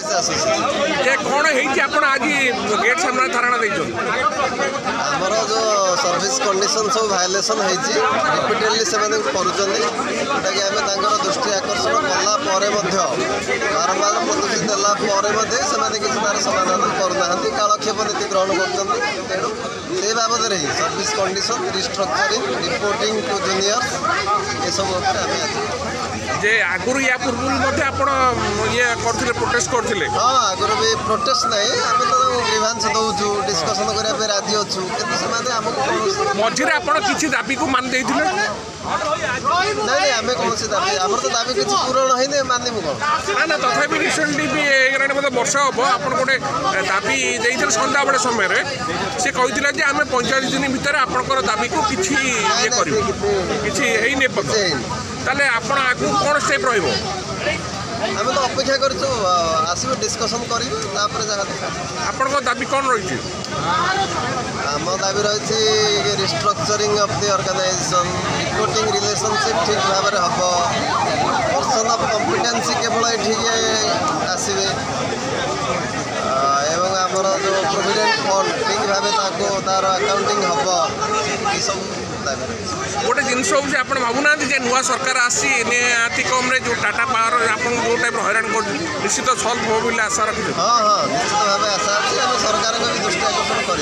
service association ये कौन है आपण आज गेट सामने धारणा देछन आमर जो सर्विस कंडीशन सब वायलेसन होती रिपीटेडली से करूँगी कि आम दृष्टि आकर्षण कला बारंबार प्रतिश्रुति देला से किसी तार समाधान करना कालक्षेप नीति ग्रहण कर से बाबद service condition restructuring reporting to juniors ये सब जे आगुरु या पूर्व आपण ये करथिले प्रोटेस्ट करथिले हाँ आगुरु भी प्रोटेस्ट नहीं आम तो ग्रीवांस दौचु डिस्कसन करने राजी अच्छु कि मझे आपण किछि दाबी को मान देथिले नहीं आम कौन दाबी आम तो दाबी किसी पूरण होने मानमु कौन ना तथापि रिसेंटली भी एगारे मतलब वर्ष हम आप गोटे दाबी देते सन्ध्या बेले समय से कहते जे आम 45 दिन भितर आपंकर दाबी को किसी ये कर आपण आगु कौन स्टेप रही आम तो अपेक्षा कर डिस्कसन कर दाबी कौन रही आम दाबी रही restructuring of the organisation reporting relationship ठीक भाव में हम पर्सन ऑफ कॉम्पिटेंसी केवल ये आसवे एवं आमर जो प्रोविडेंट फंड ठीक भाव तार अकाउंटिंग हम ये सब गोटे जिनस हूँ आप भावुना नुआ सरकार आसी निहाती कम जो टाटा पावर आप जो टाइप हैरान कर निश्चित सल्व हो बोली आशा रखी हाँ हाँ निश्चित भाव आशा अच्छी सरकार भी दृष्टि आकर्षण कर